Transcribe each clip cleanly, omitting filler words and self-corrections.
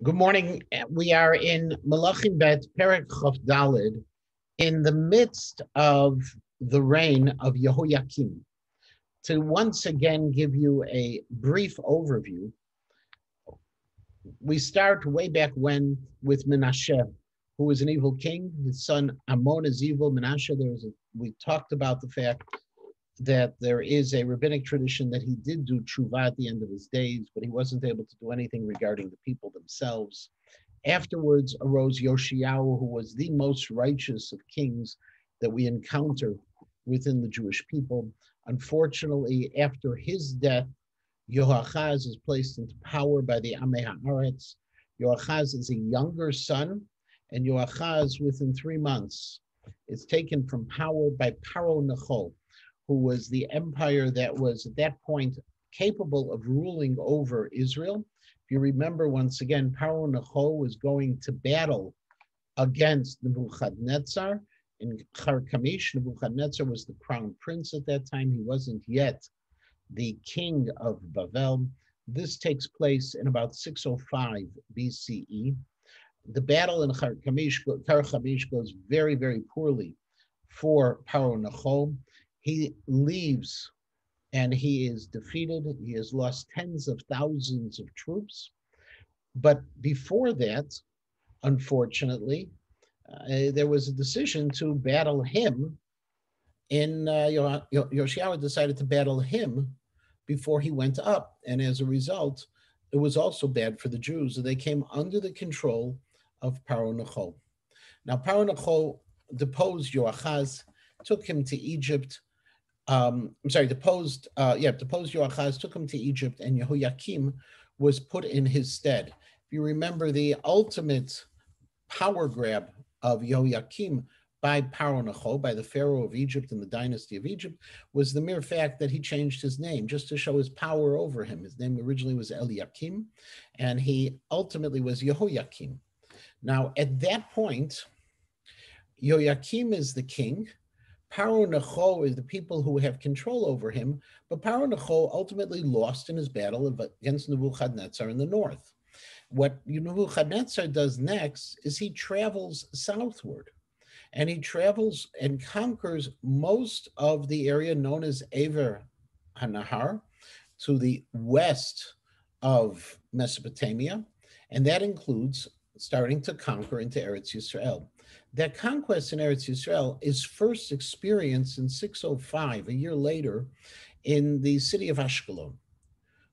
Good morning. We are in Malachim Bet Perek Chof Dalid, in the midst of the reign of Yehoiakim. To once again give you a brief overview, we start way back when with Menashe, who was an evil king. His son Ammon is evil. Menashe, we talked about the fact that there is a rabbinic tradition that he did do tshuva at the end of his days, but he wasn't able to do anything regarding the people themselves. Afterwards arose Yoshiyahu, who was the most righteous of kings that we encounter within the Jewish people. Unfortunately, after his death, Yoachaz is placed into power by the Amei Haaretz. Yoachaz is a younger son, and Yoachaz, within 3 months, is taken from power by Paro Necho, who was the empire that was at that point capable of ruling over Israel. If you remember, once again, Paro Necho was going to battle against Nebuchadnezzar in Karkamish. Nebuchadnezzar was the crown prince at that time. He wasn't yet the king of Bavel. This takes place in about 605 BCE. The battle in Karkamish goes very, very poorly for Paro Necho. He leaves and he is defeated. He has lost tens of thousands of troops. But before that, unfortunately, there was a decision to battle him. Yoshiyahu decided to battle him before he went up. And as a result, it was also bad for the Jews. They came under the control of Paro Necho. Now, Paro Necho deposed Yoachaz, took him to Egypt. Deposed Yoachaz, took him to Egypt, and Yehoiakim was put in his stead. If you remember, the ultimate power grab of Yehoiakim by Paro Necho, by the Pharaoh of Egypt and the dynasty of Egypt, was the mere fact that he changed his name just to show his power over him. His name originally was Eliakim, and he ultimately was Yehoiakim. Now, at that point, Yehoiakim is the king. Paro Necho is the people who have control over him, but Paro Necho ultimately lost in his battle against Nebuchadnezzar in the north. What Nebuchadnezzar does next is he travels southward, and he travels and conquers most of the area known as Aver HaNahar to the west of Mesopotamia, and that includes starting to conquer into Eretz Yisrael. That conquest in Eretz Yisrael is first experienced in 605, a year later, in the city of Ashkelon,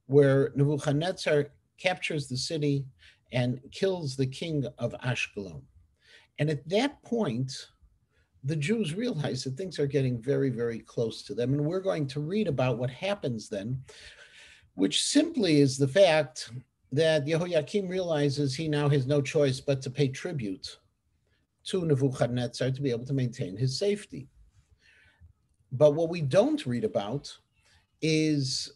where Nebuchadnezzar captures the city and kills the king of Ashkelon. And at that point, the Jews realize that things are getting very, very close to them. And we're going to read about what happens then, which simply is the fact that Yehoiakim realizes he now has no choice but to pay tribute to Nebuchadnezzar to be able to maintain his safety. But what we don't read about is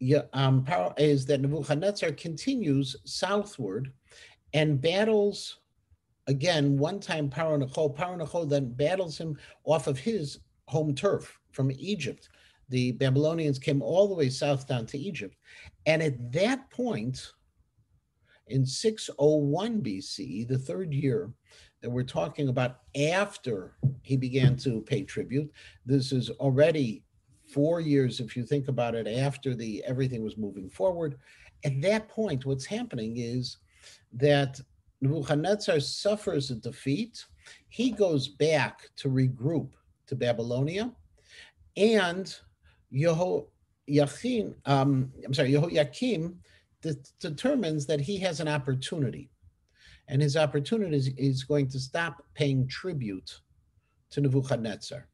that Nebuchadnezzar continues southward and battles again, one time Paro Necho then battles him off of his home turf from Egypt. The Babylonians came all the way south down to Egypt. And at that point, in 601 BC, the third year that we're talking about after he began to pay tribute, this is already 4 years, if you think about it, after everything was moving forward. At that point, what's happening is that Nebuchadnezzar suffers a defeat. He goes back to regroup to Babylonia, and Yehoiakim determines that he has an opportunity, and his opportunity is going to stop paying tribute to Nebuchadnezzar,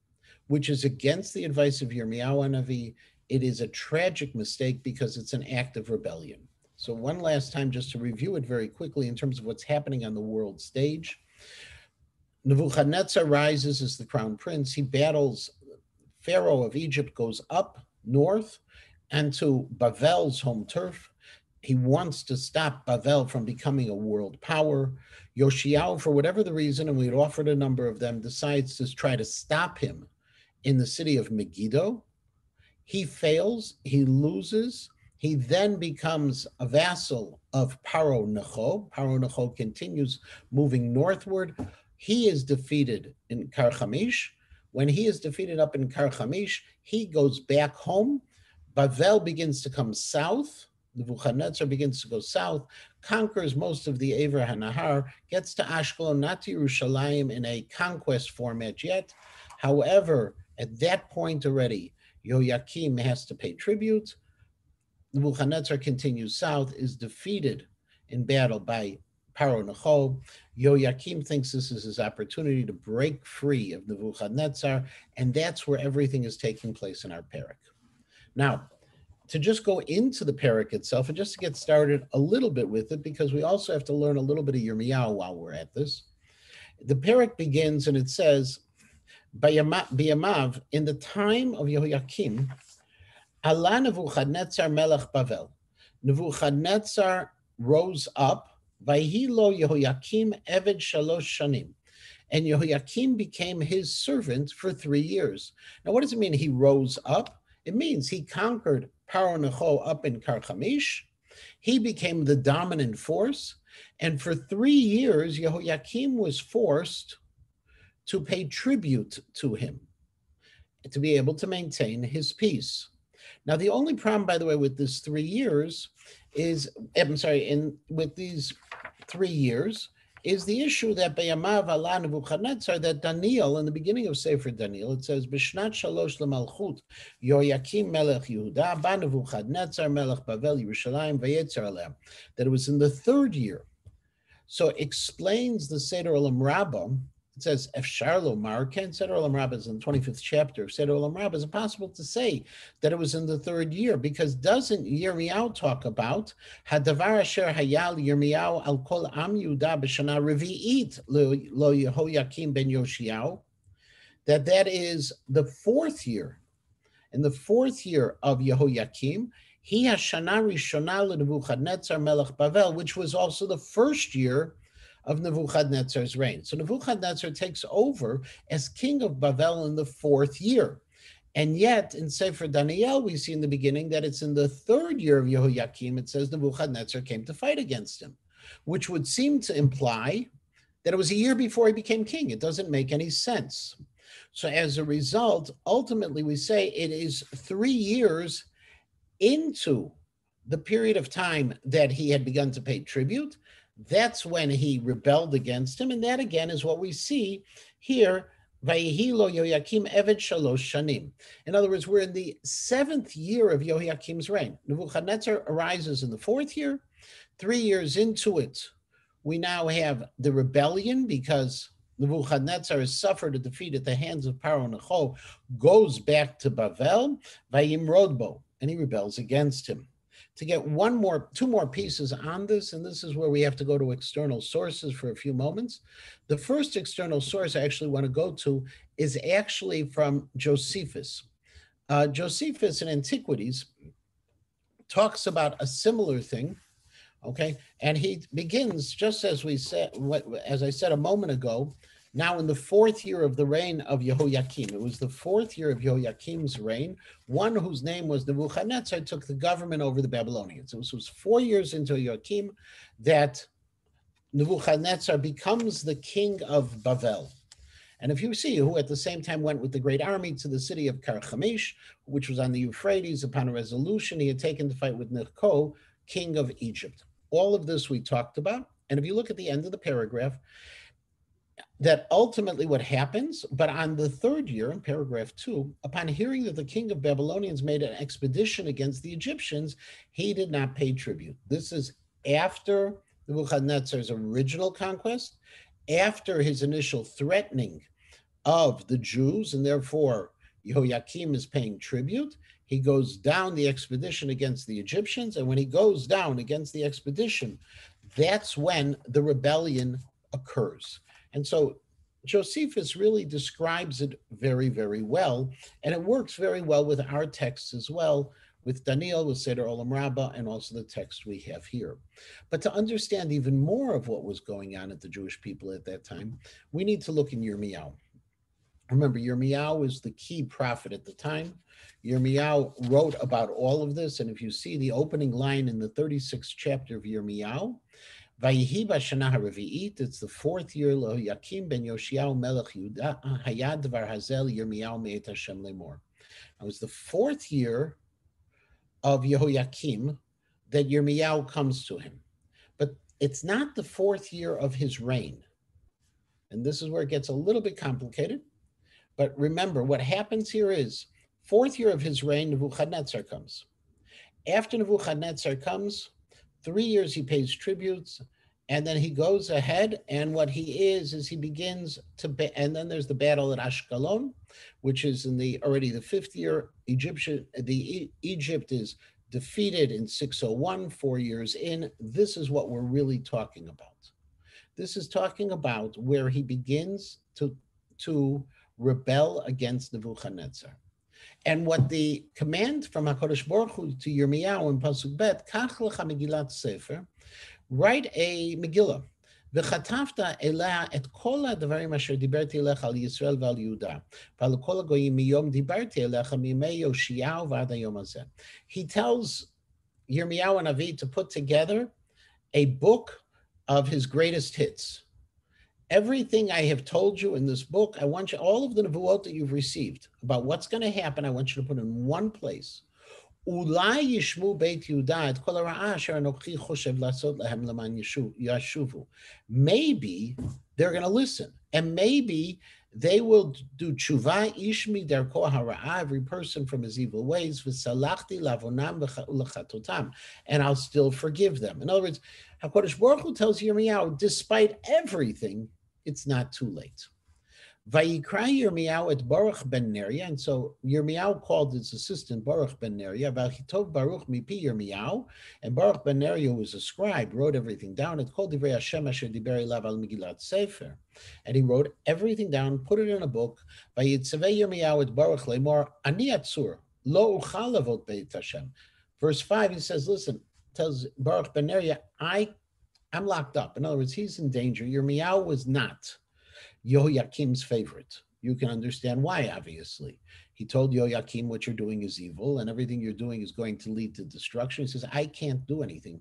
which is against the advice of Yirmiyahu Navi. It is a tragic mistake because it's an act of rebellion. So one last time, just to review it very quickly in terms of what's happening on the world stage. Nebuchadnezzar rises as the crown prince. He battles Pharaoh of Egypt, goes up north and to Bavel's home turf. He wants to stop Bavel from becoming a world power. Yoshiyahu, for whatever the reason, and we'd offered a number of them, decides to try to stop him in the city of Megiddo. He fails, he loses. He then becomes a vassal of Paro Necho. Paro Necho continues moving northward. He is defeated in Karchamish. When he is defeated up in Karchamish, he goes back home. Bavel begins to come south. Nebuchadnezzar begins to go south, conquers most of the Aver HaNahar, gets to Ashkelon, not to Yerushalayim in a conquest format yet. However, at that point already, Yoyakim has to pay tribute. Nebuchadnezzar continues south, is defeated in battle by Paro Necho. Yoyakim thinks this is his opportunity to break free of Nebuchadnezzar, and that's where everything is taking place in our parak. Now, to just go into the parak itself and just to get started a little bit with it, because we also have to learn a little bit of Yirmiyahu while we're at this. The parak begins and it says, B'yamav, in the time of Yehoyakim, Allah Nebuchadnezzar melech Bavel. Nebuchadnezzar rose up, Vayhilo Yehoyakim eved shalosh shanim. And Yehoyakim became his servant for 3 years. Now, what does it mean he rose up? It means he conquered Paro Necho up in Karchamish. He became the dominant force. And for 3 years, Yehoyakim was forced to pay tribute to him to be able to maintain his peace. Now, the only problem, by the way, with this 3 years is, with these 3 years, is the issue that Beyamav Allah Nebuchadnezzar, that Daniel, in the beginning of Sefer Daniel, it says, B'shnat shalosh l'malchut, Yoyakim melech Yehuda, ba Nebuchadnezzar melech Bavel Yerushalayim vayetzer aleh, that it was in the 3rd year. So it explains the Seder Olam Rabbah. It says, Efshar lomar, Ken Seder Olam Rabbah is in the 25th chapter of Seder Olam Rabbah. Is it possible to say that it was in the 3rd year? Because doesn't Yirmiyahu talk about Hadavar asher hayal Yirmiyahu al kol am Yehuda b'shana revi'it lo Yehoyakim ben Yoshiyahu? That is the 4th year. In the 4th year of Yehoyakim, he has Shana Rishona Nebuchadnezzar melech Bavel, which was also the 1st year of Nebuchadnezzar's reign. So Nebuchadnezzar takes over as king of Bavel in the 4th year. And yet in Sefer Daniel, we see in the beginning that it's in the 3rd year of Yehoyakim, it says Nebuchadnezzar came to fight against him, which would seem to imply that it was a year before he became king. It doesn't make any sense. So as a result, ultimately we say it is 3 years into the period of time that he had begun to pay tribute. That's when he rebelled against him. And that again is what we see here. Vayihilo Yoyakim eved shalosh shanim. In other words, we're in the 7th year of Yehoyakim's reign. Nebuchadnezzar arises in the 4th year. 3 years into it, we now have the rebellion because Nebuchadnezzar has suffered a defeat at the hands of Paro Necho, goes back to Bavel, Vayimrodbo, and he rebels against him. To get two more pieces on this, and this is where we have to go to external sources for a few moments. The first external source I actually want to go to is actually from Josephus. Josephus in Antiquities talks about a similar thing, okay? And he begins, just as we said, as I said a moment ago, now in the 4th year of the reign of Yehoyakim. It was the 4th year of Yehoyakim's reign. One whose name was Nebuchadnezzar took the government over the Babylonians. It was 4 years into Yehoyakim that Nebuchadnezzar becomes the king of Bavel. And if you see who at the same time went with the great army to the city of Karchamish, which was on the Euphrates, upon a resolution he had taken to fight with Necho, king of Egypt. All of this we talked about. And if you look at the end of the paragraph, that ultimately what happens, but on the 3rd year, in paragraph 2, upon hearing that the king of Babylonians made an expedition against the Egyptians, he did not pay tribute. This is after Nebuchadnezzar's original conquest, after his initial threatening of the Jews, and therefore Yehoyakim is paying tribute. He goes down the expedition against the Egyptians, and when he goes down against the expedition, that's when the rebellion occurs. And so Josephus really describes it very, very well, and it works very well with our texts as well, with Daniel, with Seder Olam Rabbah, and also the text we have here. But to understand even more of what was going on at the Jewish people at that time, we need to look in Yirmiyahu. Remember, Yirmiyahu is the key prophet at the time. Yirmiyahu wrote about all of this, and if you see the opening line in the 36th chapter of Yirmiyahu, Vayihi b'shana haravi'it, it's the fourth year, Lo Yakim ben Yoshiyahu melech Yudah, hayad dvar hazel Yirmiyahu me'et Hashem lemor. It was the fourth year of Yehoiakim that Yirmiyahu comes to him. But it's not the fourth year of his reign. And this is where it gets a little bit complicated. But remember, what happens here is, fourth year of his reign, Nebuchadnezzar comes. After Nebuchadnezzar comes, 3 years he pays tributes, and then he goes ahead, and what he is he begins to, and then there's the battle at Ashkelon, which is in already the fifth year. Egypt is defeated in 601, 4 years in. This is what we're really talking about. This is talking about where he begins to rebel against Nebuchadnezzar. And what the command from HaKadosh Baruch Hu to Yirmiyahu in Pasuk Bet, Kach lecha Megillat Sefer, write a Megillah, v'chatavta elea et kol ha'dvarim asher diberti elecha al Yisrael v'al Yehuda, v'al kol hagoyim miyom diberti elecha mimei Yoshiyahu v'ad hayom hazeh. He tells Yirmiyahu and Navi to put together a book of his greatest hits. Everything I have told you in this book, I want you, all of the nevuot that you've received about what's going to happen, I want you to put in one place. Maybe they're going to listen, and maybe they will do tshuva, ishmi derko hara'a, every person from his evil ways, v'salachti lavonam v'chatotam, and I'll still forgive them. In other words, HaKadosh Baruch Hu tells Yirmiyahu, despite everything, it's not too late. Vayikra Yirmiyahu et Baruch ben Neriah, and so Yirmiyahu called his assistant Baruch ben Neriah, V'chitov Baruch mipi Yirmiyahu, and Baruch ben Neriah, who was a scribe, wrote everything down. It called Divrei Hashem asher diber elav al Megillat Sefer, and he wrote everything down, put it in a book. Vayitzavei Yirmiyahu et Baruch lemor ani atzur lo uchal lavot beit Hashem. Verse 5, he says, listen, tells Baruch ben Neriah, I'm locked up. In other words, he's in danger. Yirmiyahu was not Yehoiakim's favorite. You can understand why, obviously. He told Yehoiakim, what you're doing is evil, and everything you're doing is going to lead to destruction. He says, I can't do anything.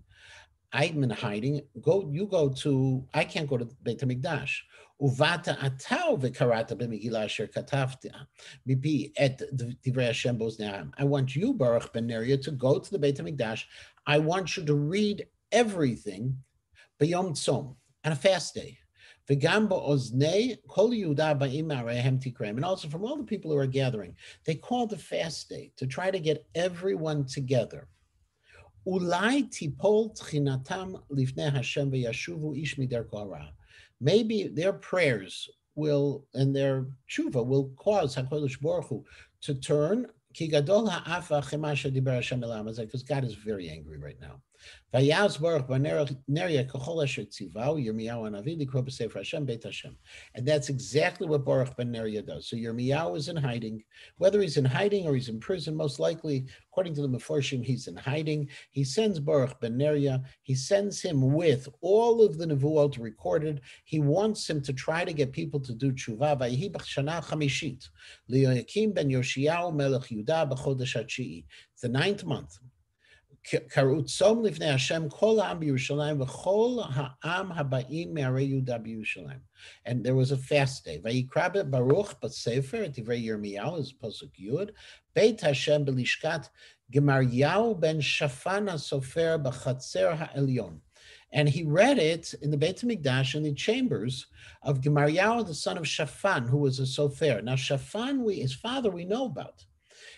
I'm in hiding. I can't go to Beit HaMikdash. Uvata atau v'karata b'megillah asher katavta mipi et divrei Hashem b'ozneim. I want you, Baruch ben Neriah, to go to the Beit HaMikdash. I want you to read everything b'yom tzom, on a fast day. And also from all the people who are gathering, they called the fast day to try to get everyone together. Maybe their prayers will, and their tshuva will cause HaKadosh Baruch Hu to turn, because God is very angry right now. And that's exactly what Baruch ben Neriah does. So Yirmiyahu is in hiding. Whether he's in hiding or he's in prison, most likely, according to the Mefarshim, he's in hiding. He sends Baruch ben Neriah. He sends him with all of the nevuot recorded. He wants him to try to get people to do tshuva. Vayihi b'shana chamishit liYoakim ben Yoshiyahu melech Yudah b'chodesh haTshi'i. It's the 9th month. Karutzom lifnei Hashem kol ha'am b'Yerushalayim v'chol ha'am haba'im me'arei Yudah b'Yerushalayim. And there was a fast day. Vayikra Baruch b'Sefer et Divrei Yirmiyahu is Pasuk Yud. Beit Hashem b'Lishkat Gemaryahu ben Shafan HaSofer b'Chatzer ha'Elyon. And he read it in the Beit HaMikdash in the chambers of Gemaryahu, the son of Shafan, who was a Sofer. Now Shafan, his father we know about.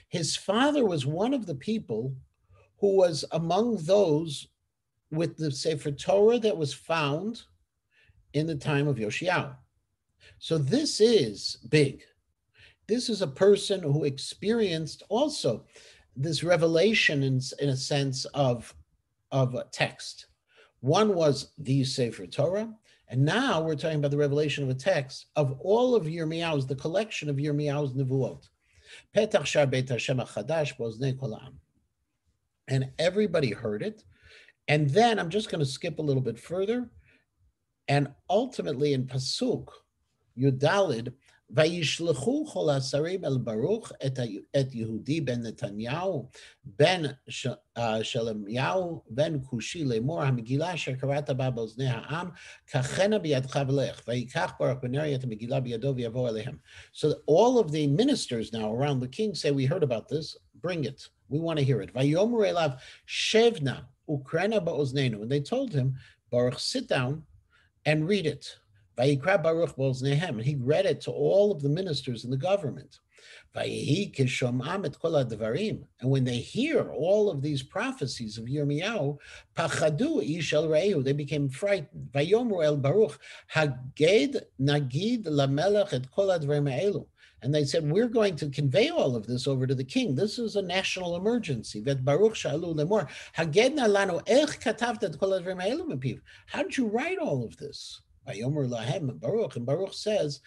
His father was one of the people who was among those with the Sefer Torah that was found in the time of Yoshiyahu. So this is big. This is a person who experienced also this revelation in a sense of a text. One was the Sefer Torah, and now we're talking about the revelation of a text of all of Yirmiyahu's, the collection of Yirmiyahu's nevuot. Petach shar Beit Hashem hachadash b'oznei kol ha'am. And everybody heard it. And then I'm just going to skip a little bit further. And ultimately in Pasuk Yudalid, Vayishlechu chol hasarim el Baruch et Yehudi ben Netanyahu ben Shelemiyahu ben Kushi lemor hamegillah asher karata ba b'oznei ha'am kachena biyadcha v'lech vayikach Baruch ben Neriah et hamegillah biyado v'yavo elehem. So all of the ministers now around the king say, we heard about this, bring it. We want to hear it. Vayomer elav shevna ukrena ba'oznenu. And they told him, Baruch, sit down and read it. Vayikra Baruch ba'oznehem. And he read it to all of the ministers in the government. Vayehi kishomam et kol hadvarim. And when they hear all of these prophecies of Yirmiyahu, pachadu ish el reihu, they became frightened. Vayomer el Baruch haged nagid lamelech et kol hadvarim ha'elu. And they said, we're going to convey all of this over to the king. This is a national emergency. How did you write all of this? And Baruch says,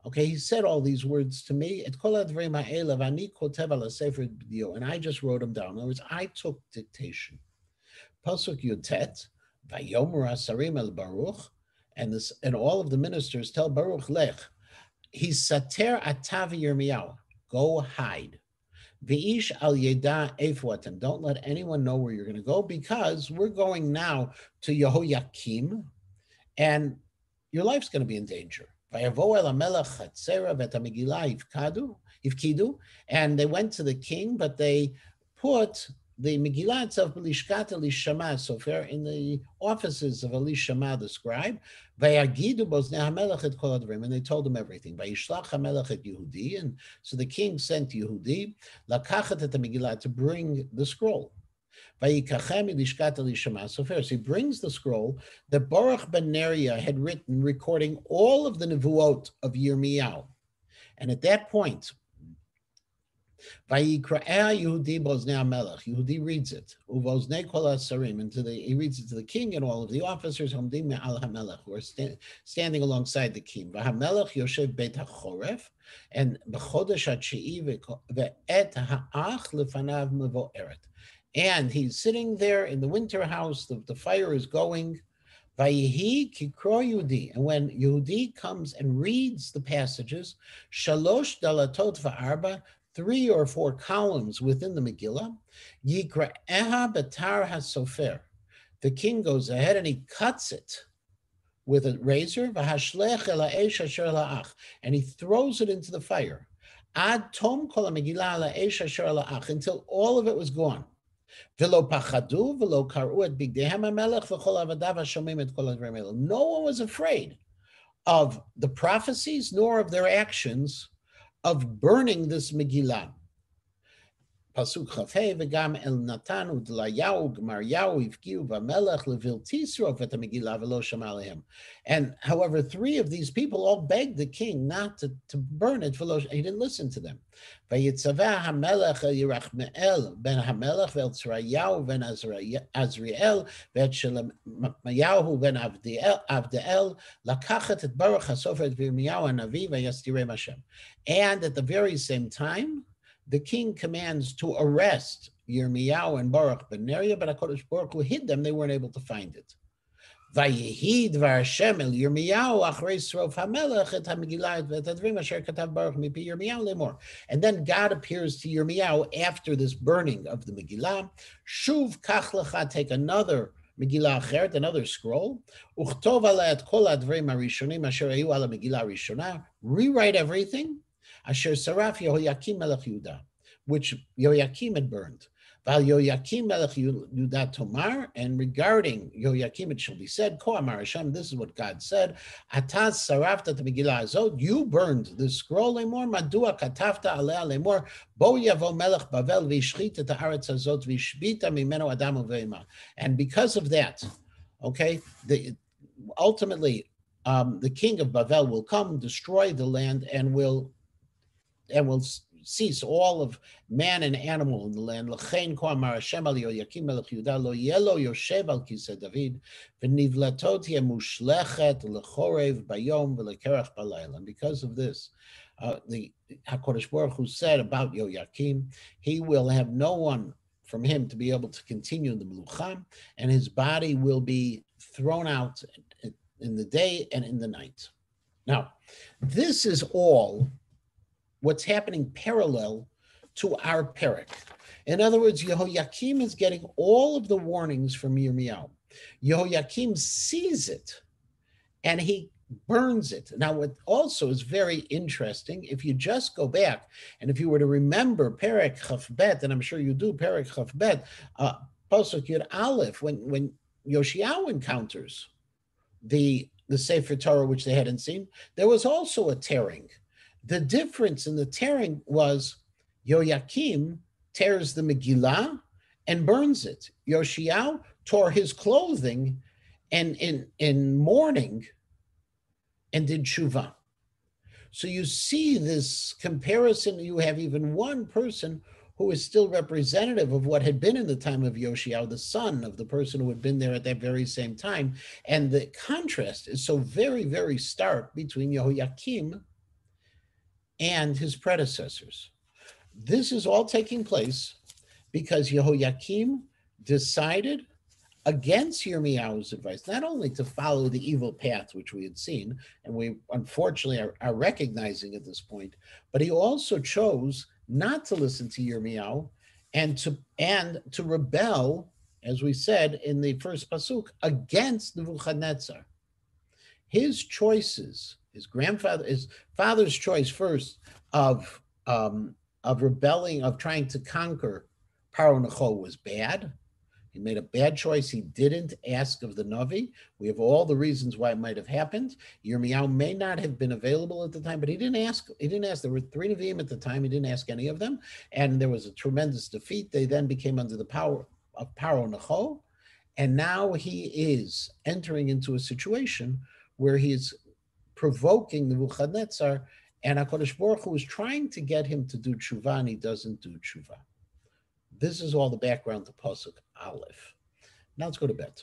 okay, he said all these words to me, and I just wrote them down. In other words, I took dictation. Pasuk Yutet, Vayomer Asarim el Baruch, and all of the ministers tell Baruch Lech, he's sater atav Yirmiyahu, go hide. V'ish al yeda efuatem, don't let anyone know where you're going to go, because we're going now to Yehoyakim, and your life's going to be in danger. Vayavo el hamelech chatzera v'et hamegillah yifkidu, and they went to the king, but they put the Megillah itself, B'lishkat Elishama Sofer, in the offices of Elishama the scribe, Vayagidu Boznei HaMelech et Kol Advarim, and they told him everything. Vayishlach HaMelech et Yehudi, and so the king sent Yehudi, Lakachet et Megillah, to bring the scroll. Vayikachem Elishkat Elishama Sofer. So he brings the scroll that Baruch ben Neriah had written, recording all of the nevuot of Yirmiyahu. And at that point, Yehudi reads it. He reads it to the king and all of the officers who are standing alongside the king. And he's sitting there in the winter house. The fire is going. And when Yehudi comes and reads the passages, shalosh dalatot va'arba, 3 or 4 columns within the Megillah, Yikra'eha betar hasofer. The king goes ahead and he cuts it with a razor, v'hashlech el ha'esh asher la'ach, and he throws it into the fire. Ad tom kol ha'Megillah la'esh asher la'ach, until all of it was gone. V'lo pachadu v'lo karu et bigdehem ha'melech v'chol avadav ha'shomim et kol hadvarim elu. No one was afraid of the prophecies nor of their actions of burning this Megillah. Pasuk Chafei v'gam el Natan u'dlayahu Gmaryahu ivkiu v'melech levil tisrov et Megillah v'lo shama alehem. And however, 3 of these people all begged the king not to burn it. He didn't listen to them. Vayitzaveh hamelech el Yerachmeel ben hamelech ve'el Tzrayahu ben Azriel ve'et Shelemayahu ben Avdeel lakachet et Baruch hasofer et Yirmiyahu Navi v'yastirem Hashem. And at the very same time, the king commands to arrest Yirmiyahu and Baruch ben Neriah, but HaKadosh Baruch Hu hid them. They weren't able to find it. Vayehid v'Hashem el Yirmiyahu achrei srof hamelech et hamegillah et advarim asher katav Baruch mipi Yirmiyahu lemor. And then God appears to Yirmiyahu after this burning of the Megillah. Shuv kach lecha, take another Megillah acheret, another scroll. Uchtov aleh et kol advarim harishonim asher hayu ala Megillah rishonah. Rewrite everything. Asher saraf Yehoyakim melech Yehuda, which Yehoyakim had burned. Val Yehoyakim melech Yehuda tomar, and regarding Yehoyakim it shall be said, Ko amar Hashem, this is what God said, Ataz sarafta Megillah azot, you burned this scroll lemor, madua katafta alea lemor, bo yavo melech Bavel v'ishchit et haaretz azot v'ishbita mimeno adam uveima. And because of that, okay, ultimately the king of Bavel will come, destroy the land, and will cease all of man and animal in the land. L'chein ko amar Hashem al Yehoyakim melech Yehuda lo yelo yoshev al kisei David v'nivlatot yeh mushlechet lechorev bayom v'lekerach balayla. And because of this, the HaKadosh Baruch Hu said about Yehoyakim, he will have no one from him to be able to continue the melucha, and his body will be thrown out in the day and in the night. Now, this is all what's happening parallel to our Perek. In other words, Yehoiakim is getting all of the warnings from Yirmiyahu. Yehoiakim sees it and he burns it. Now, what also is very interesting, if you just go back and if you were to remember Perek Chafbet, and I'm sure you do, Perek Chafbet, Pasuk Yud Aleph, when Yoshiyahu encounters the Sefer Torah, which they hadn't seen, there was also a tearing. The difference in the tearing was Yoyakim tears the Megillah and burns it. Yoshiyahu tore his clothing and in mourning and did tshuva. So you see this comparison. You have even one person who is still representative of what had been in the time of Yoshiyahu, the son of the person who had been there at that very same time. And the contrast is so very, very stark between Yehoiakim and his predecessors. This is all taking place because Yehoiakim decided against Yirmiyahu's advice, not only to follow the evil path, which we had seen, and we unfortunately are recognizing at this point, but he also chose not to listen to Yirmiyahu and to rebel, as we said in the first pasuk, against Nebuchadnezzar. His choices, his father's choice first of rebelling, of trying to conquer Paro Necho was bad. He made a bad choice. He didn't ask of the Navi. We have all the reasons why it might have happened. Yirmiyahu may not have been available at the time, but he didn't ask. He didn't ask. There were 3 Nevi'im at the time. He didn't ask any of them. And there was a tremendous defeat. They then became under the power of Paro Necho. And now he is entering into a situation where he's provoking Nebuchadnezzar, and HaKadosh Baruch Hu is trying to get him to do tshuva, and he doesn't do tshuva. This is all the background to Pasuk Aleph. Now let's go to bed.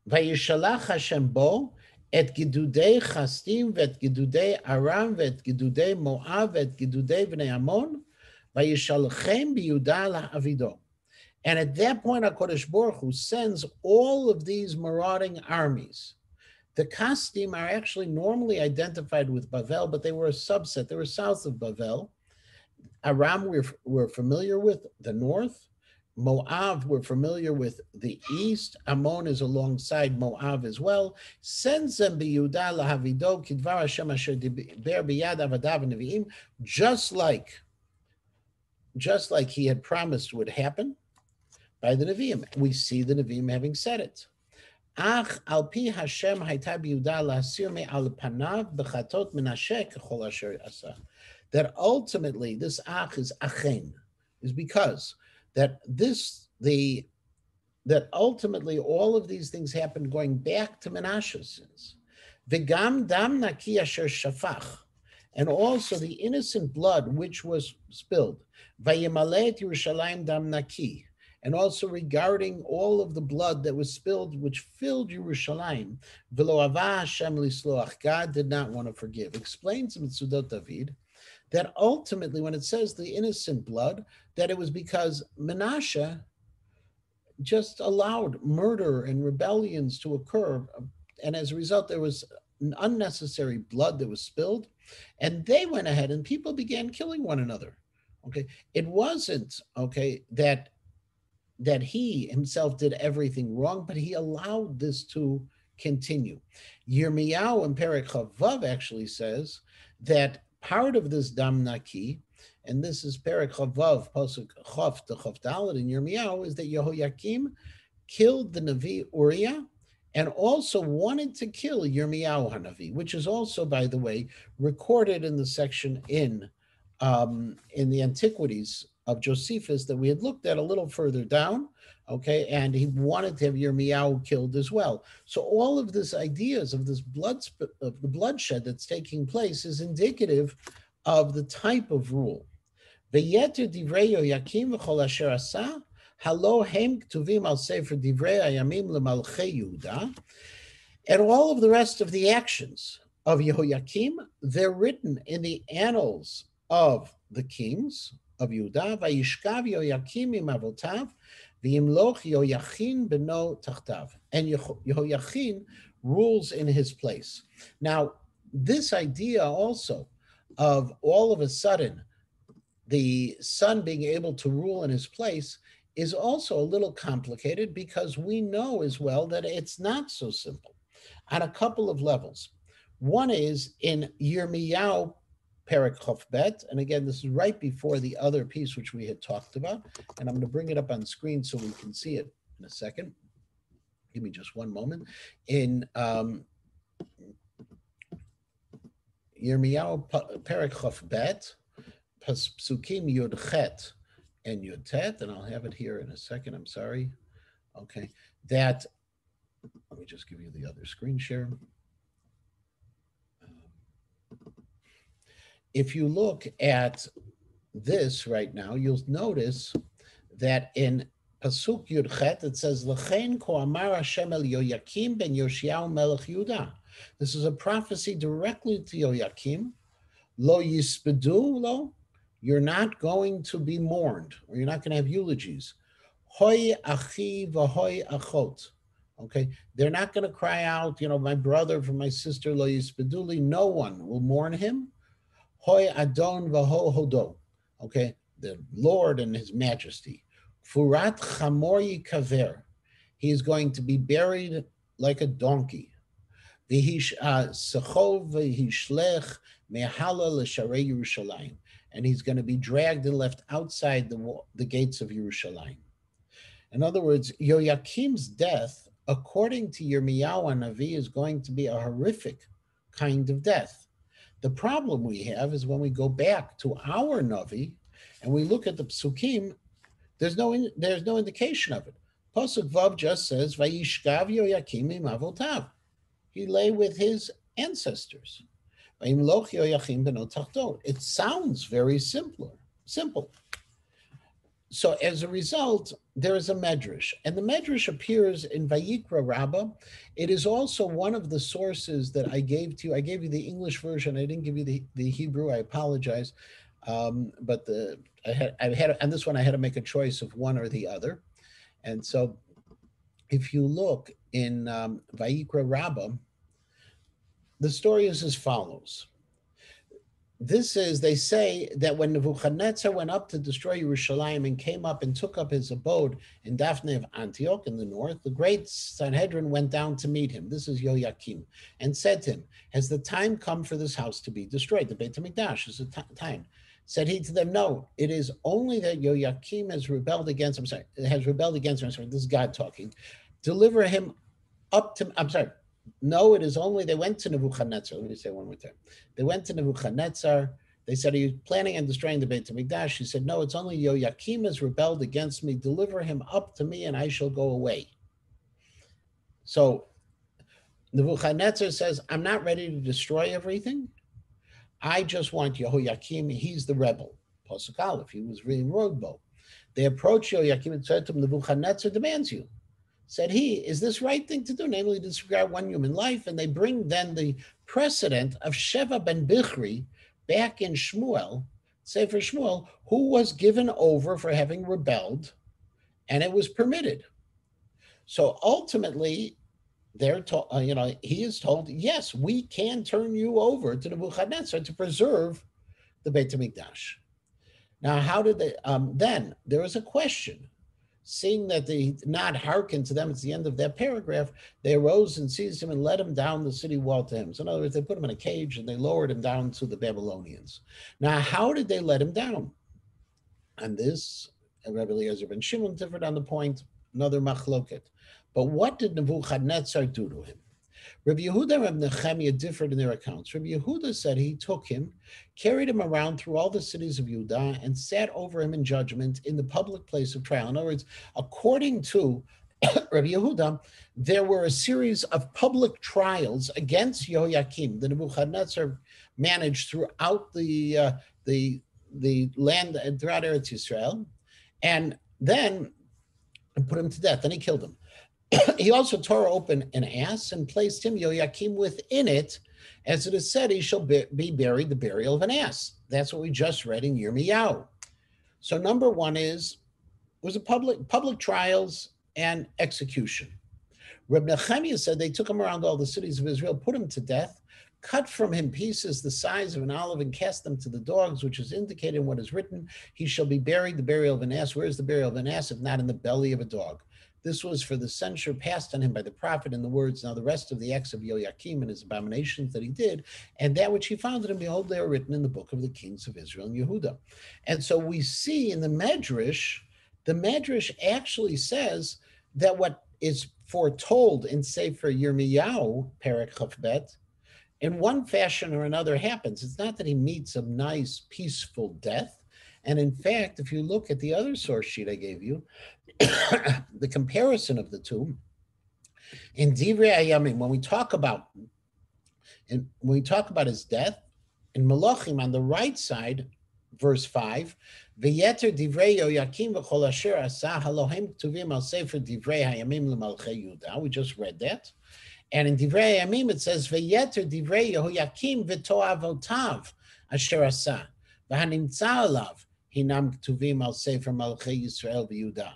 Vayishalach Hashem bo et gidudei chastim vet gidudei Aram vet gidudei Moab vet gidudei Bnei Ammon vayishalchem biyudah la'avido. And at that point, HaKadosh Baruch Hu sends all of these marauding armies. The Kasdim are actually normally identified with Bavel, but they were a subset. They were south of Bavel. Aram we're familiar with, the north. Moab we're familiar with, the east. Ammon is alongside Moab as well. Sends them biyudah lahavido kidvar Hashem asher diber biyad avadav nevi'im, just like he had promised would happen by the Nevi'im. We see the Nevi'im having said it. Ach al pi Hashem hayta biyudah lasir me al panav b'chatot Menashe kechol asher asa. That ultimately this ach is achen, is because that ultimately all of these things happened going back to Menashe's sins. V'gam dam naki asher shafach, and also the innocent blood which was spilled. Vayimalet Yerushalayim dam naki, and also regarding all of the blood that was spilled, which filled Yerushalayim. V'lo ava Hashem lisloach, God did not want to forgive. Explains in Mitzudot David that ultimately, when it says the innocent blood, that it was because Menashe just allowed murder and rebellions to occur, and as a result, there was unnecessary blood that was spilled, and they went ahead and people began killing one another. Okay, it wasn't that he himself did everything wrong, but he allowed this to continue. Yirmiyahu in Perek Chavav actually says that part of this dam naki, and this is Perek Chavav, Pasuk Chav to Chav Dalet in Yirmiyahu, is that Yehoiakim killed the Navi Uriah and also wanted to kill Yirmiyahu HaNavi, which is also, by the way, recorded in the section in the Antiquities of Josephus that we had looked at a little further down, and he wanted to have Yirmiyahu killed as well. So all of this ideas of this of the bloodshed that's taking place is indicative of the type of rule. V'yeter divrei Yoyakim v'chol asher asa halo hem ktuvim al sefer divrei hayamim lemalchei Yehuda, and all of the rest of the actions of Yehoiakim, they're written in the annals of the kings of Yehuda. Vayishkav Yehoiakim im avotav v'yimloch Yehoiachin beno tachtav. And Yehoiachin rules in his place. Now, this idea also of all of a sudden the son being able to rule in his place is also a little complicated because we know as well that it's not so simple on a couple of levels. One is in Yirmiyahu Perek Chof Bet, and again, this is right before the other piece which we had talked about, and I'm going to bring it up on screen so we can see it in a second. Give me just one moment. In Yirmiyahu Perek Chof Bet, Psukim Yud Chet and Yud Tet, and I'll have it here in a second. I'm sorry. Okay, that. Let me just give you the other screen share. If you look at this right now, you'll notice that in Pasuk Yud Chet it says L'chein ko amar Hashem el Yoyakim ben Yoshiyahu melech Yehuda. This is a prophecy directly to Yoyakim. Lo yispedu lo. You're not going to be mourned, or you're not going to have eulogies. Hoy achi v'hoy achot. Okay, they're not going to cry out, my brother for my sister, lo yispeduli. No one will mourn him. Hoy adon v'ho hodo. Okay, the Lord and His Majesty. Furat chamor yikaver. He is going to be buried like a donkey. Sechov v'hishlech mehala l'sharei Yerushalayim. And he's going to be dragged and left outside the gates of Yerushalayim. In other words, Yoyakim's death, according to Yirmiyahu and Navi, is going to be a horrific kind of death. The problem we have is when we go back to our Navi and we look at the Psukim, there's no indication of it. Pasuk Vav just says, Vayishkav Yoyakim im avotav. He lay with his ancestors. It sounds very simple. So as a result, there is a medrash, and the medrash appears in Vayikra Rabbah. It is also one of the sources that I gave to you. I gave you the English version. I didn't give you the Hebrew. I apologize, but I had on this one I had to make a choice of one or the other, and so if you look in Vayikra Rabbah, the story is as follows. They say that when Nebuchadnezzar went up to destroy Yerushalayim and came up and took up his abode in Daphne of Antioch in the north, the great Sanhedrin went down to meet him. This is Yoyakim, and said to him, has the time come for this house to be destroyed? The Beit HaMikdash is the time. Said he to them, no, it is only that Yoyakim has rebelled against him. This is God talking. Deliver him up to, no, it is only, they went to Nebuchadnezzar. Let me say one more time. They went to Nebuchadnezzar. They said, are you planning on destroying the Beit HaMikdash? He said, no, it's only Yoyakim has rebelled against me. Deliver him up to me and I shall go away. So Nebuchadnezzar says, I'm not ready to destroy everything. I just want Yehoyakim. He's the rebel. Pasuk Aleph, he was reading Rodbo. They approached Yehoyakim and said to him, Nebuchadnezzar demands you. Said he, is this right thing to do, namely disregard one human life? And they bring then the precedent of Sheva ben Bichri back in Shmuel, Sefer Shmuel, who was given over for having rebelled, and it was permitted. So ultimately, they're he is told, yes, we can turn you over to Nebuchadnezzar to preserve the Beit HaMikdash. Now, how did they, then there was a question. Seeing that they not hearken to them, it's the end of that paragraph, they arose and seized him and led him down the city wall to him. So in other words, they put him in a cage and they lowered him down to the Babylonians. Now, how did they let him down? On this, Rabbi Eliezer ben Shimon differed on the point, another machloket. But what did Nebuchadnezzar do to him? Rabbi Yehuda and Rabbi Nechemiah differed in their accounts. Rabbi Yehuda said he took him, carried him around through all the cities of Judah, and sat over him in judgment in the public place of trial. In other words, according to Rabbi Yehuda, there were a series of public trials against Yehoyakim that Nebuchadnezzar managed throughout the land and throughout Eretz Yisrael, and then put him to death. Then he killed him. He also tore open an ass and placed him, Yoyakim, within it. As it is said, he shall be buried the burial of an ass. That's what we just read in Yirmiyahu. So number one was a public trials and execution. Reb Nechemiah said they took him around all the cities of Israel, put him to death, cut from him pieces the size of an olive, and cast them to the dogs, which is indicated in what is written, he shall be buried the burial of an ass. Where is the burial of an ass, if not in the belly of a dog? This was for the censure passed on him by the prophet in the words, now the rest of the acts of Joachim and his abominations that he did, and that which he founded, and behold, they are written in the book of the kings of Israel and Yehuda. And so we see in the Medrash actually says that what is foretold in Sefer Yirmiyahu, Perek Chafbet, in one fashion or another happens. It's not that he meets a nice, peaceful death. And in fact, if you look at the other source sheet I gave you, the comparison of the two, in Divrei Hayamim, when we talk about his death, in Malachim on the right side, verse 5, V'yeter divrei Yoyakim v'chol asher asa halohem ktuvim al sefer divrei hayamim l'malchei Yehuda. We just read that. And in Divrei Hayamim it says, V'yeter divrei Yehoyakim v'to'avotav asher asa v'hanimtza alav hinam ktuvim al sefer malchei Yisrael v'Yehuda.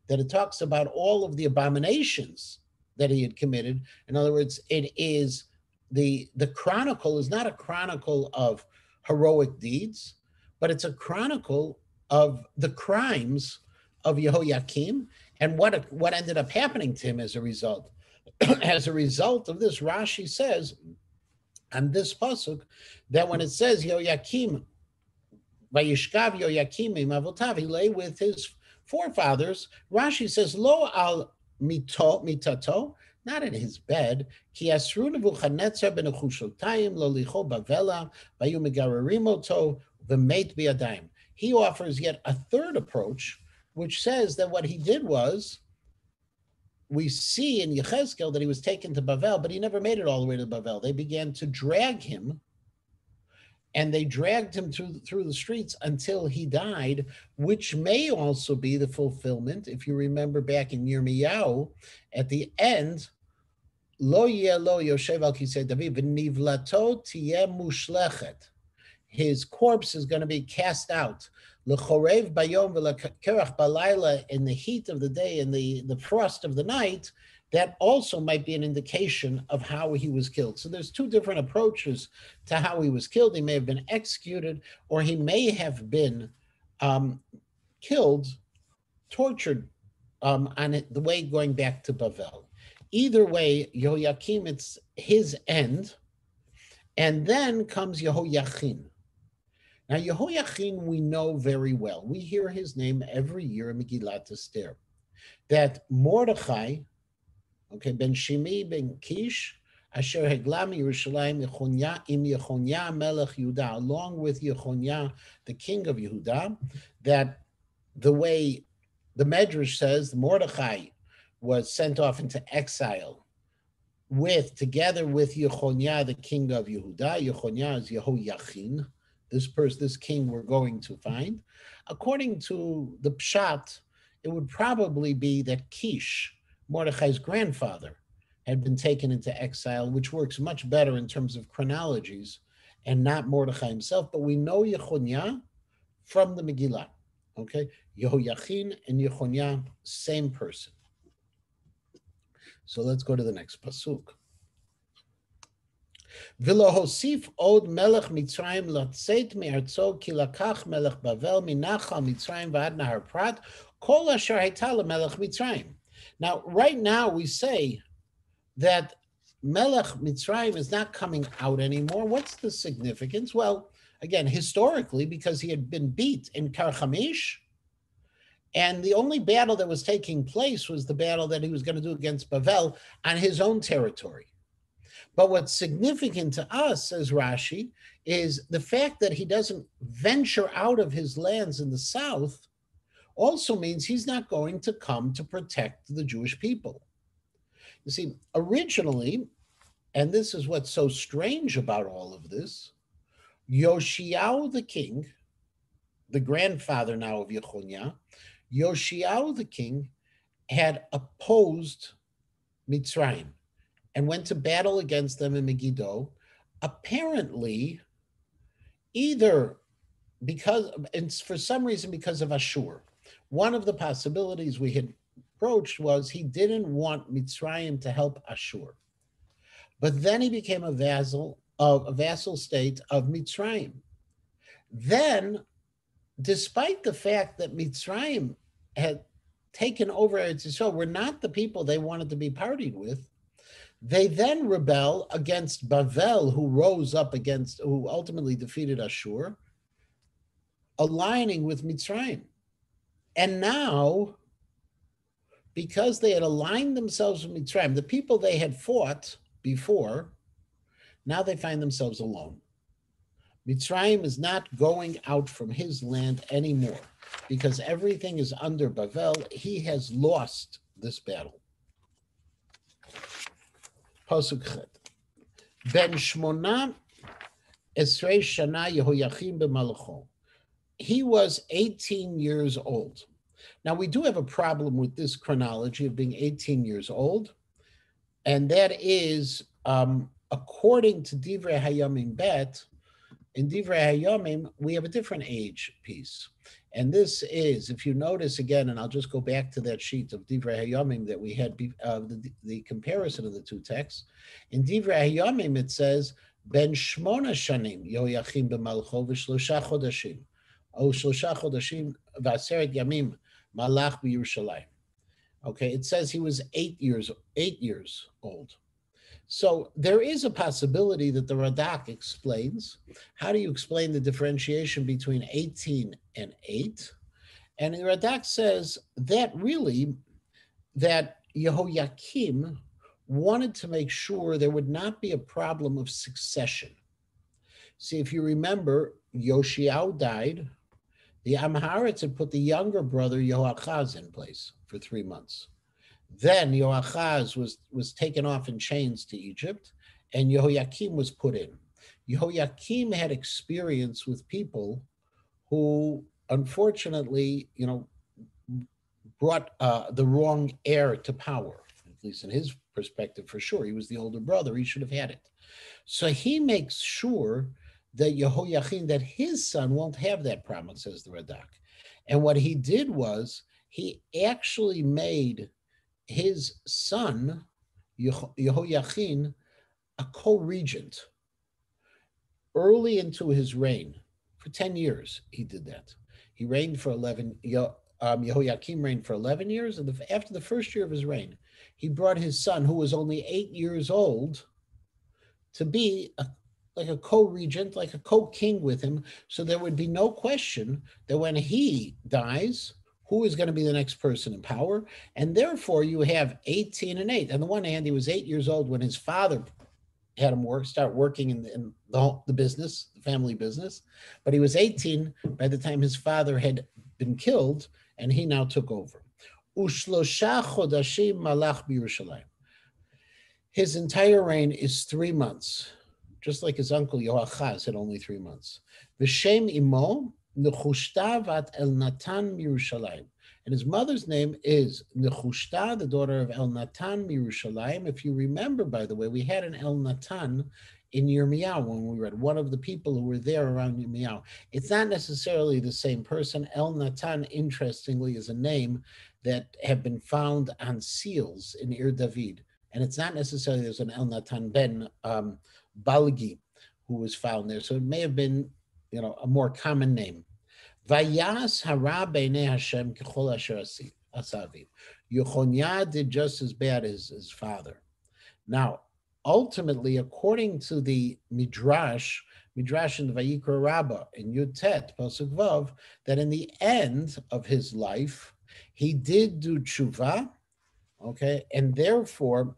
That it talks about all of the abominations that he had committed. In other words, it is the chronicle is not a chronicle of heroic deeds, but it's a chronicle of the crimes of Yehoyakim and what ended up happening to him as a result. As a result of this, Rashi says on this pasuk that when it says Yehoyakim, Vayishkav Yehoyakim im avotav, he lay with his forefathers. Rashi says lo al mitato, not in his bed. Ki asru Nebuchadnezzar ben Nechushotayim lo licho bavela vayu megararim oto v'meit biadayim. He offers yet a third approach, which says that what he did was, we see in Yechezkel that he was taken to Bavel, but he never made it all the way to Bavel. They began to drag him, and they dragged him through the streets until he died, which may also be the fulfillment. If you remember back in Yirmiyahu, at the end, Lo yeh lo yoshev al kisei David v'nivlato tiyeh mushlechet. His corpse is going to be cast out. L'chorev bayom v'lekerach balayla, in the heat of the day and the frost of the night. That also might be an indication of how he was killed. So there's two different approaches to how he was killed. He may have been executed, or he may have been killed, tortured on the way going back to Bavel. Either way, Yehoyakim, it's his end. And then comes Yehoyachin. Now, Yehoyachin we know very well. We hear his name every year in Megillat Esther. That Mordechai, ben Shimi ben Kish, Asher Heglam Yerushalayim Yechonya im Yechonya Melech Yehuda, along with Yechonya, the king of Yehuda, that the way the Medrash says, Mordechai was sent off into exile together with Yechonya, the king of Yehuda. Yechonya is Yehoyachin, this king we're going to find. According to the Pshat, it would probably be that Kish, Mordechai's grandfather, had been taken into exile, which works much better in terms of chronologies, and not Mordechai himself. But we know Yechonya from the Megillah. Okay, Yehoyachin and Yechonya, same person. So let's go to the next pasuk. V'lo hosif od melech Mitzrayim latzeit me'artzo ki lakach melech Bavel minachal Mitzrayim v'ad nahar Prat kol asher hayta lemelech Mitzrayim. Now, right now we say that Melech Mitzrayim is not coming out anymore. What's the significance? Well, again, historically, because he had been beat in Karchamish, and the only battle that was taking place was the battle that he was going to do against Bavel on his own territory. But what's significant to us, says Rashi, is the fact that he doesn't venture out of his lands in the south also means he's not going to come to protect the Jewish people. You see, originally, and this is what's so strange about all of this, Yoshiyahu the king, the grandfather now of Yechonya, Yoshiyahu the king had opposed Mitzrayim and went to battle against them in Megiddo, apparently either because, and for some reason because of Ashur. One of the possibilities we had approached was he didn't want Mitzrayim to help Ashur. But then he became a vassal state of Mitzrayim. Then, despite the fact that Mitzrayim had taken over Eretz Yisrael, were not the people they wanted to be partied with, they then rebel against Bavel, who ultimately defeated Ashur, aligning with Mitzrayim. And now, because they had aligned themselves with Mitzrayim, the people they had fought before, now they find themselves alone. Mitzrayim is not going out from his land anymore because everything is under Bavel. He has lost this battle. Pasuk Chet. Ben Shmona Esrei Shana Yehoyachim b'Malcho. He was 18 years old. Now, we do have a problem with this chronology of being 18 years old, and that is, according to Divrei Hayamim Bet, in Divrei Hayamim, we have a different age piece. And this is, if you notice again, and I'll just go back to that sheet of Divrei Hayamim that we had, the comparison of the two texts. In Divrei Hayamim, it says, Ben Shmona Shanim Yehoyachim b'Malcho v'Shlosha Chodashim, O Shlosha Chodashim v'Aseret Yamim Malach b'Yerushalayim. Okay, it says he was 8 years old. So there is a possibility that the Radak explains. How do you explain the differentiation between 18 and 8? And the Radak says that Yehoyakim wanted to make sure there would not be a problem of succession. See, if you remember, Yoshiao died. The Amharites had put the younger brother Yehoachaz in place for 3 months. Then Yehoachaz was taken off in chains to Egypt, and Yehoyakim was put in. Yehoyakim had experience with people who, unfortunately, brought the wrong heir to power, at least in his perspective, for sure. He was the older brother. He should have had it. So he makes sure that Yehoyachim, that his son won't have that problem, says the Radak. And what he did was he actually made his son, Yehoyachin, a co-regent. Early into his reign, for 10 years, he did that. He reigned for 11, Yehoyakim reigned for 11 years, and after the first year of his reign, he brought his son, who was only 8 years old, to be like a co-regent, like a co-king with him, so there would be no question that when he dies, who is going to be the next person in power? And therefore, you have 18 and 8. On the one hand, he was 8 years old when his father had him start working in the business, the family business. But he was 18 by the time his father had been killed, and he now took over. Ushlosha chodashim malach b'Yerushalayim. His entire reign is 3 months, just like his uncle Yehoachaz had only 3 months. V'shem imo Nechushta vat Elnatan Mirushalayim. And his mother's name is Nechushta, the daughter of Elnatan Mirushalayim. If you remember, by the way, we had an Elnatan in Yirmiyahu when we read, one of the people who were there around Yirmiyahu. It's not necessarily the same person. Elnatan, interestingly, is a name that have been found on seals in Ir David. And it's not necessarily there's an Elnatan ben Balgi who was found there. So it may have been a more common name. Vayas hara beinei Hashem kechol asher asaviv. Yechonya did just as bad as his father. Now, ultimately, according to the Midrash in the Vayikra Rabbah in Yud Tet, Pasuk Vav, that in the end of his life, he did do tshuva, okay, and therefore,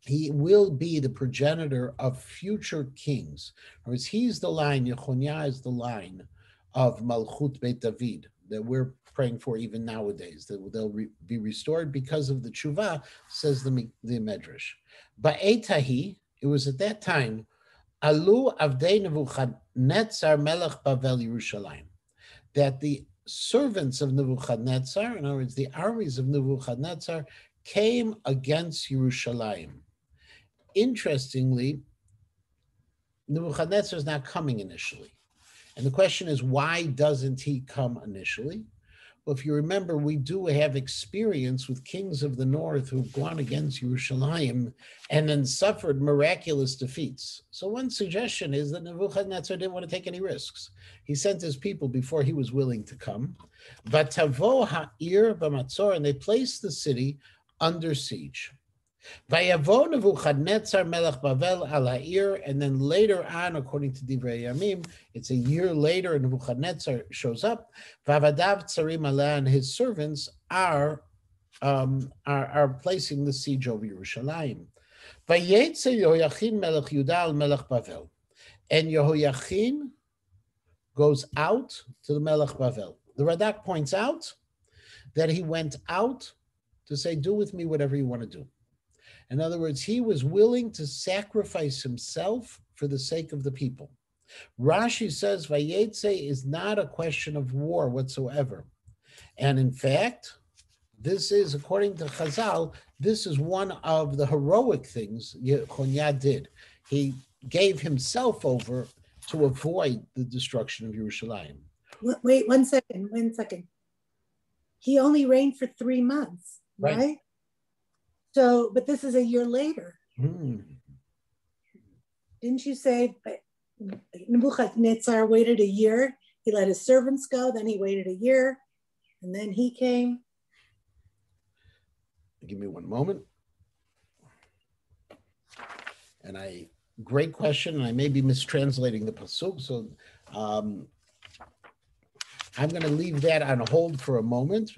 he will be the progenitor of future kings. In other words, he's the line, Yechonya is the line of Malchut Beit David that we're praying for even nowadays, that they'll be restored because of the tshuva, says the Medrash. Ba'etahi, it was at that time, Alu Avdei Nebuchadnezzar Melech Bavel Yerushalayim, that the servants of Nebuchadnezzar, in other words, the armies of Nebuchadnezzar, came against Yerushalayim. Interestingly, Nebuchadnezzar is not coming initially. And the question is, why doesn't he come initially? Well, if you remember, we do have experience with kings of the north who've gone against Yerushalayim and then suffered miraculous defeats. So one suggestion is that Nebuchadnezzar didn't want to take any risks. He sent his people before he was willing to come. Vatavo ha'ir b'matzor, and they placed the city under siege. Vayavo Nebuchadnezzar melech Bavel al ha'ir, and then later on, according to Divrei Yamim, it's a year later, Nebuchadnezzar shows up. Vavadav tzarim aleh, and his servants are placing the siege over Yerushalayim. Vayetze Yehoyachin melech Yudah al melech Bavel, and Yehoyachin goes out to the melech Bavel. The Radak points out that he went out to say, "Do with me whatever you want to do." In other words, he was willing to sacrifice himself for the sake of the people. Rashi says Vayetze is not a question of war whatsoever. And in fact, this is, according to Chazal, this is one of the heroic things Yehoiah did. He gave himself over to avoid the destruction of Yerushalayim. Wait, 1 second, 1 second. He only reigned for 3 months, right? So, but this is a year later. Didn't you say Nebuchadnezzar waited a year? He let his servants go, then he waited a year, and then he came. Give me one moment. And great question, and I may be mistranslating the pasuk, so I'm going to leave that on hold for a moment.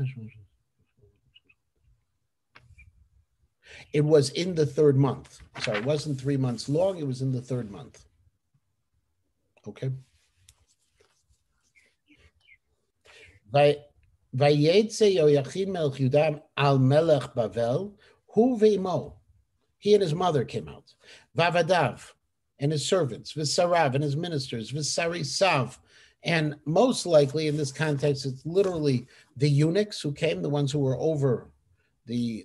It was in the 3rd month. Sorry, it wasn't 3 months long. It was in the 3rd month. Okay. Vayetze Yehoyachin melech Yudah al melech Bavel, hu ve'imo. He and his mother came out. Vavadav and his servants, V'sarav and his ministers, V'sarisav, and most likely in this context, it's literally the eunuchs who came, the ones who were over the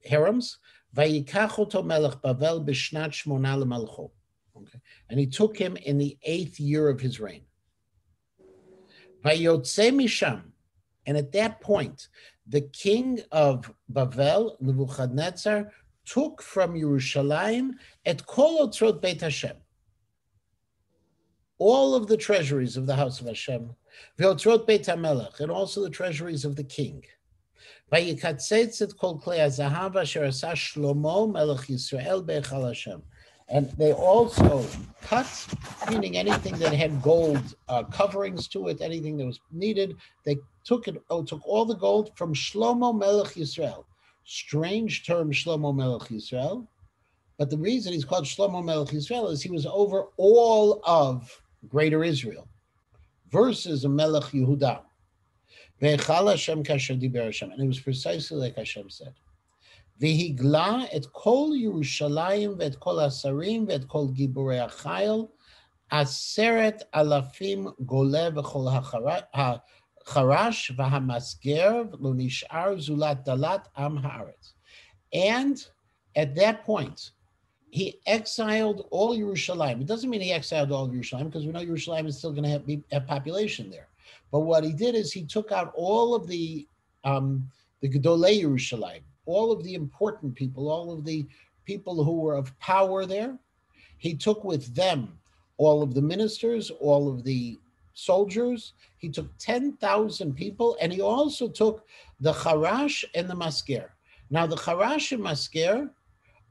harems. Vayikach oto melech Bavel b'shnat shmona lemalcho. Okay, and he took him in the 8th year of his reign. Vayotze misham, and at that point, the king of Bavel, Nebuchadnezzar, took from Yerushalayim et kol otzrot Beit Hashem, all of the treasuries of the house of Hashem, ve'otzrot Beit HaMelech, and also the treasuries of the king. Vayikatzetz et kol klei hazahav asher asa Shlomo melech Yisrael be'echal Hashem. And they also cut, meaning anything that had gold coverings to it, anything that was needed, they took all the gold from Shlomo melech Yisrael. Strange term, Shlomo melech Yisrael. But the reason he's called Shlomo melech Yisrael is he was over all of Greater Israel versus a melech Yehuda. Ve'echal Hashem kasher diber Hashem. And it was precisely like Hashem said. V'higla et kol Yerushalayim ve'et kol asarim ve'et kol giborei hachayil 10,000 goleh v'chol hacharash v'hamasger lo nishar zulat dalat am haaretz. And at that point, he exiled all Yerushalayim. It doesn't mean he exiled all of Yerushalayim, because we know Yerushalayim is still going to have population there. But what he did is he took out all of the Gedolei Yerushalayim, all of the important people, all of the people who were of power there. He took with them all of the ministers, all of the soldiers. He took 10,000 people, and he also took the Charash and the Masker. Now, the Charash and Masker,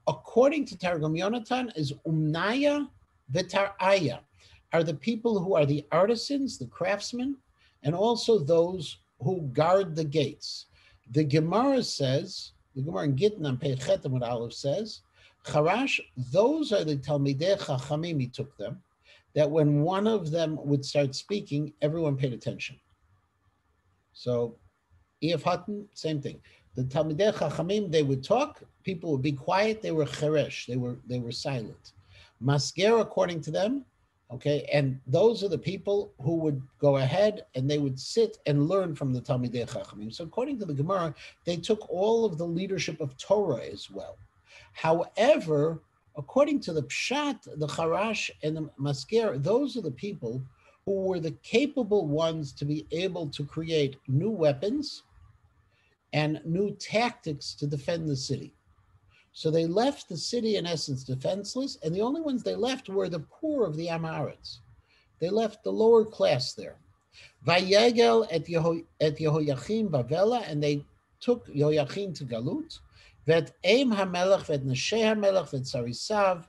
according to Targum Yonatan, is Umnaya V'Tar'aya, are the people who are the artisans, the craftsmen, and also those who guard the gates. The Gemara says, the Gemara in Gittin on Pechet Amud Aleph says, Charash, those are the Talmidei Chachamim, he took them, that when one of them would start speaking, everyone paid attention. So, Ef Hatan, same thing. The Talmidei Chachamim, they would talk, people would be quiet, they were cheresh, they were silent. Masker, according to them, okay, and those are the people who would go ahead and they would sit and learn from the Talmidei Chachamim. So according to the Gemara, they took all of the leadership of Torah as well. However, according to the Pshat, the Charash and the Masker, those are the people who who were the capable ones to be able to create new weapons and new tactics to defend the city. So they left the city, in essence, defenseless, and the only ones they left were the poor of the Amaretz. They left the lower class there. Vayegel et Yehoyachim Bavela, and they took Yehoyachim to Galut. Vet Eim HaMelech, vet Neshei HaMelech, vet Sarisav,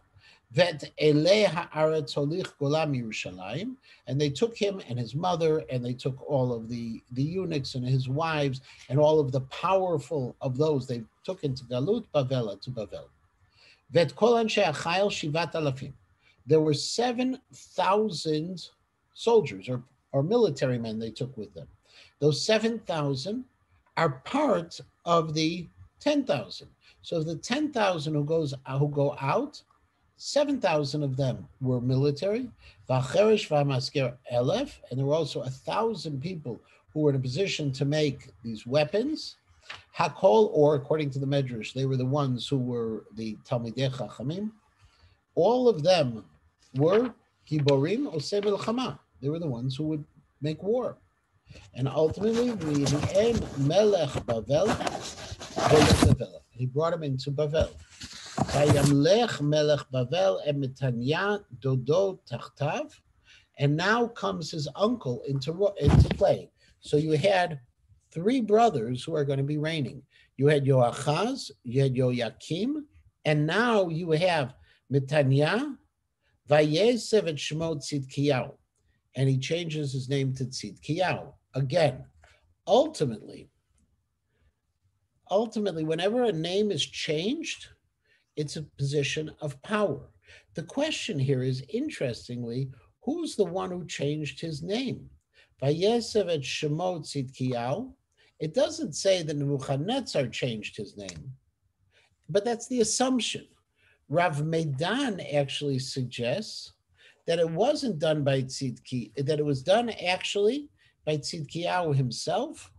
vet Elei HaAretz Holich Golam Yerushalayim, and they took him and his mother, and they took all of the eunuchs and his wives, and all of the powerful of those they took into Galut Bavela, to Bavel. Vet Kol Anshe Achayil Shivat Alafim. There were 7,000 soldiers or military men they took with them. Those 7,000 are part of the 10,000. So the 10,000 who go out, 7,000 of them were military. V'acherish v'amasker elef, and there were also 1,000 people who were in a position to make these weapons. Hakol, or according to the Medrash, they were the ones who were the Talmidei Chachamim. All of them were Giborim Osei Milchama. They were the ones who would make war. And ultimately, Melech Bavel, he brought him into Bavel. Vayamlech Melech Bavel Emetanya Dodo Tachtav. And now comes his uncle into play. So you had three brothers who are going to be reigning. You had Yoachaz, you had Yoyakim, and now you have Metanya, Vayesev et Shmo Tzidkiyahu. And he changes his name to Tzidkiyahu. Again, ultimately, whenever a name is changed, it's a position of power. The question here is, interestingly, who's the one who changed his name? Vayesev et Shemo Tzidkiyahu. It doesn't say that Nebuchadnezzar changed his name, but that's the assumption. Rav Meidan actually suggests that it wasn't done by that it was done actually by Tzidkiyahu himself,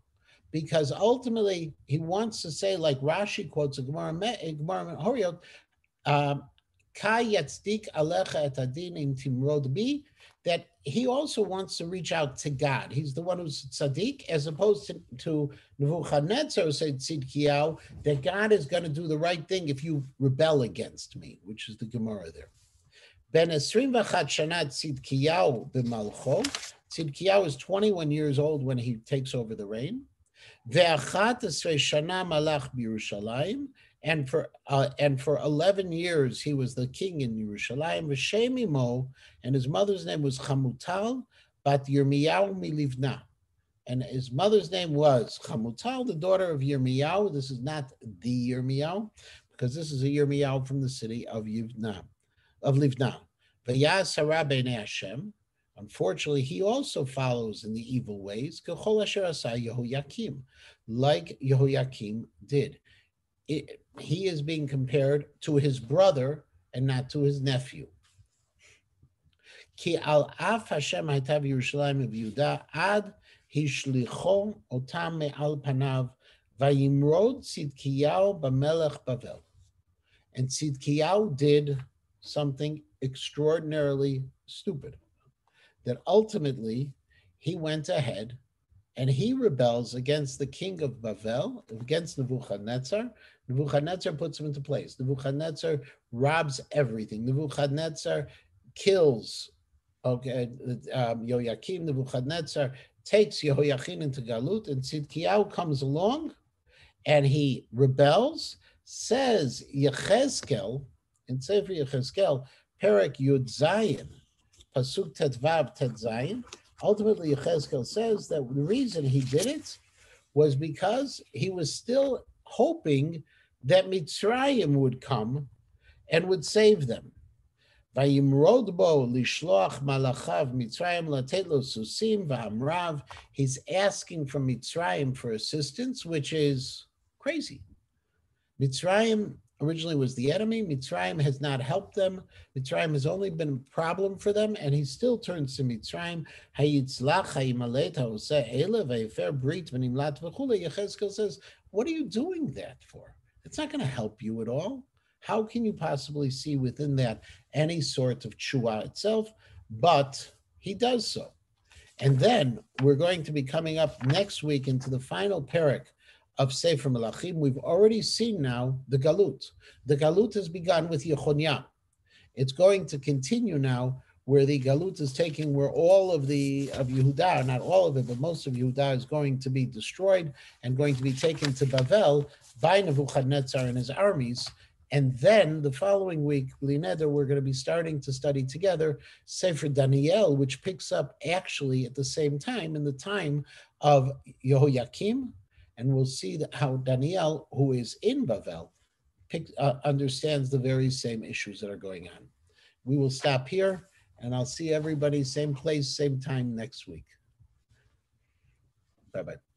because ultimately he wants to say, like Rashi quotes a Gemara Horiot, Ka yatzdik alecha et adin im timrod bi, that he also wants to reach out to God. He's the one who's tzaddik, as opposed to Nebuchadnezzar, who said Tzidkiyahu, that God is going to do the right thing if you rebel against me, which is the Gemara there. Ben esrim v'chat shana Tzidkiyahu b'malcho. Tzidkiyahu is 21 years old when he takes over the reign. Ve'achat esrei shana malach b'Yerushalayim. And for 11 years, he was the king in Yerushalayim. V'shem imo, and his mother's name was Chamutal, bat Yirmiyahu milivna. And his mother's name was Chamutal, the daughter of Yirmiyahu. This is not the Yirmiyahu, because this is a Yirmiyahu from the city of Livna. V'yas hara b'nei Hashem. Unfortunately, he also follows in the evil ways, k'chol asher asa Yehoyakim, like Yehoyakim did. He is being compared to his brother and not to his nephew. Ki al af Hashem hayta v'Yerushalayim v'Yehuda ad hishlicho otam me'al panav vayimrod Tzidkiyahu b'melech Bavel. And Tzidkiyahu did something extraordinarily stupid, that ultimately he went ahead and he rebels against the king of Bavel, against Nebuchadnezzar. Nebuchadnezzar puts him into place. Nebuchadnezzar robs everything. Nebuchadnezzar kills Yoyakim. Nebuchadnezzar takes Yehoyachin into Galut, and Tzidkiyahu comes along and he rebels. Says Yechezkel, in Sefer Yechezkel, Perek Yud Zayin, Pasuk Tetvav Tet Zayin, ultimately Yechezkel says that the reason he did it was because he was still hoping that Mitzrayim would come and would save them. Vayimrod bo lishloach malachav Mitzrayim latet lo susim v'amrav. He's asking from Mitzrayim for assistance, which is crazy. Mitzrayim originally was the enemy. Mitzrayim has not helped them. Mitzrayim has only been a problem for them, and he still turns to Mitzrayim. Yechezkel says, what are you doing that for? It's not going to help you at all. How can you possibly see within that any sort of tshuva itself? But he does so. And then we're going to be coming up next week into the final parak of Sefer Melachim. We've already seen now the Galut. The Galut has begun with Yechonia. It's going to continue now where the Galut is taking, where all of Yehuda, not all of it, but most of Yehuda is going to be destroyed and going to be taken to Bavel by Nebuchadnezzar and his armies. And then the following week, B'li we're going to be starting to study together Sefer Daniel, which picks up actually at the same time, in the time of Yehoyakim. And we'll see how Daniel, who is in Bavel, understands the very same issues that are going on. We will stop here, and I'll see everybody same place, same time next week. Bye-bye.